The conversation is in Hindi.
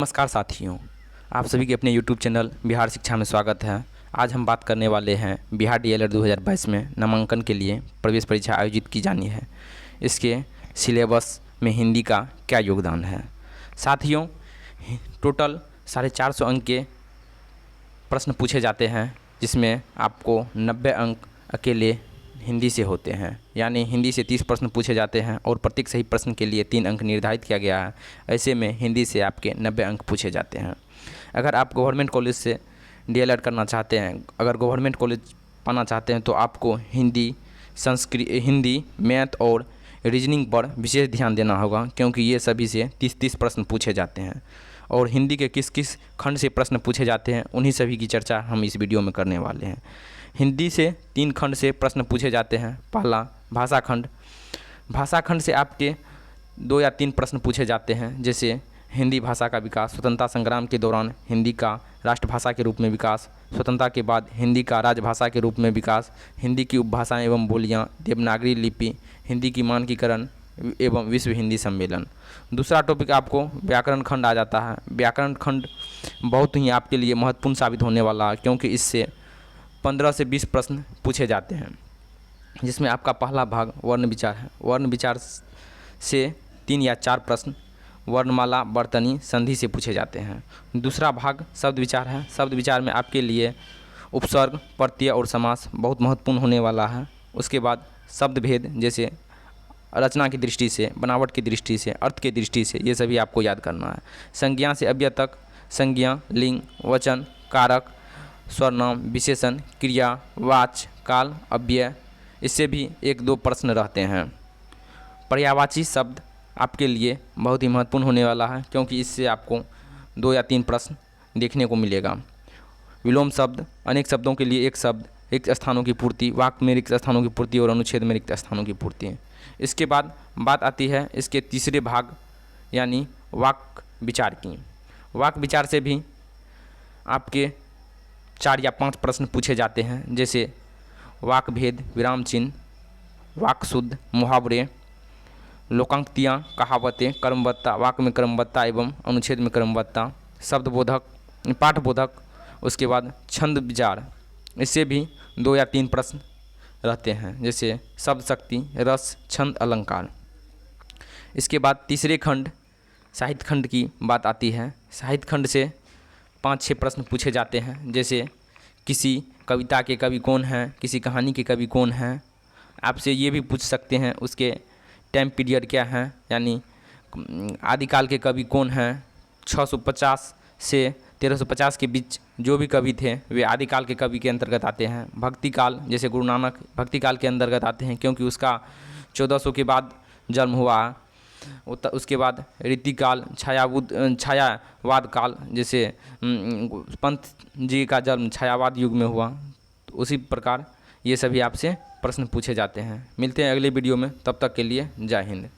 नमस्कार साथियों, आप सभी के अपने YouTube चैनल बिहार शिक्षा में स्वागत है। आज हम बात करने वाले हैं बिहार डीएलएड 2022 में नामांकन के लिए प्रवेश परीक्षा आयोजित की जानी है। इसके सिलेबस में हिंदी का क्या योगदान है। साथियों, टोटल 450 अंक के प्रश्न पूछे जाते हैं, जिसमें आपको 90 अंक अकेले हिंदी से होते हैं। यानी हिंदी से 30 प्रश्न पूछे जाते हैं और प्रत्येक सही प्रश्न के लिए 3 अंक निर्धारित किया गया है। ऐसे में हिंदी से आपके 90 अंक पूछे जाते हैं। अगर आप गवर्नमेंट कॉलेज से डीएलएड करना चाहते हैं, अगर गवर्नमेंट कॉलेज पाना चाहते हैं, तो आपको हिंदी, मैथ और रीजनिंग पर विशेष ध्यान देना होगा, क्योंकि ये सभी से 30-30 प्रश्न पूछे जाते हैं। और हिंदी के किस किस खंड से प्रश्न पूछे जाते हैं, उन्हीं सभी की चर्चा हम इस वीडियो में करने वाले हैं। हिंदी से 3 खंड से प्रश्न पूछे जाते हैं। पहला भाषा खंड। भाषा खंड से आपके 2 या 3 प्रश्न पूछे जाते हैं, जैसे हिंदी भाषा का विकास, स्वतंत्रता संग्राम के दौरान हिंदी का राष्ट्रभाषा के रूप में विकास, स्वतंत्रता के बाद हिंदी का राजभाषा के रूप में विकास, हिंदी की उपभाषाएं एवं बोलियां, देवनागरी लिपि, हिंदी की मानकीकरण एवं विश्व हिंदी सम्मेलन। दूसरा टॉपिक आपको व्याकरण खंड आ जाता है। व्याकरण खंड बहुत ही आपके लिए महत्वपूर्ण साबित होने वाला है, क्योंकि इससे 15 से 20 प्रश्न पूछे जाते हैं, जिसमें आपका पहला भाग वर्ण विचार है। वर्ण विचार से 3 या 4 प्रश्न वर्णमाला, वर्तनी, संधि से पूछे जाते हैं। दूसरा भाग शब्द विचार है। शब्द विचार में आपके लिए उपसर्ग, प्रत्यय और समास बहुत महत्वपूर्ण होने वाला है। उसके बाद शब्द भेद, जैसे रचना की दृष्टि से, बनावट की दृष्टि से, अर्थ की दृष्टि से, ये सभी आपको याद करना है। संज्ञा से अव्यय तक, संज्ञा, लिंग, वचन, कारक, सर्वनाम, विशेषण, क्रिया, वाच्य, काल, अव्यय, इससे भी 1-2 प्रश्न रहते हैं। पर्यायवाची शब्द आपके लिए बहुत ही महत्वपूर्ण होने वाला है, क्योंकि इससे आपको 2 या 3 प्रश्न देखने को मिलेगा। विलोम शब्द, अनेक शब्दों के लिए एक शब्द, रिक्त स्थानों की पूर्ति, वाक्य में रिक्त स्थानों की पूर्ति और अनुच्छेद में रिक्त स्थानों की पूर्ति। इसके बाद बात आती है इसके तीसरे भाग यानी वाक्य विचार की। वाक्य विचार से भी आपके 4 या 5 प्रश्न पूछे जाते हैं, जैसे वाक्य भेद, विराम चिन्ह, वाक्य शुद्ध, मुहावरे, लोकांक्तियाँ, कहावतें, क्रमबद्धता, वाक्य में क्रमबद्धता एवं अनुच्छेद में क्रमबद्धता, शब्दबोधक, पाठबोधक। उसके बाद छंद विचार, इससे भी 2 या 3 प्रश्न रहते हैं, जैसे शब्द शक्ति, रस, छंद, अलंकार। इसके बाद तीसरे खंड साहित्य खंड की बात आती है। साहित्य खंड से 5-6 प्रश्न पूछे जाते हैं, जैसे किसी कविता के कवि कौन हैं, किसी कहानी के कवि कौन हैं। आपसे ये भी पूछ सकते हैं उसके टाइम पीरियड क्या है, यानी आदिकाल के कवि कौन हैं। 650 से 1350 के बीच जो भी कवि थे वे आदिकाल के कवि के अंतर्गत आते हैं। भक्ति काल, जैसे गुरु नानक भक्ति काल के अंतर्गत आते हैं, क्योंकि उसका 1400 के बाद जन्म हुआ। उसके बाद रीतिकाल, छायावाद काल, जैसे पंत जी का जन्म छायावाद युग में हुआ। तो उसी प्रकार ये सभी आपसे प्रश्न पूछे जाते हैं। मिलते हैं अगले वीडियो में, तब तक के लिए जय हिंद।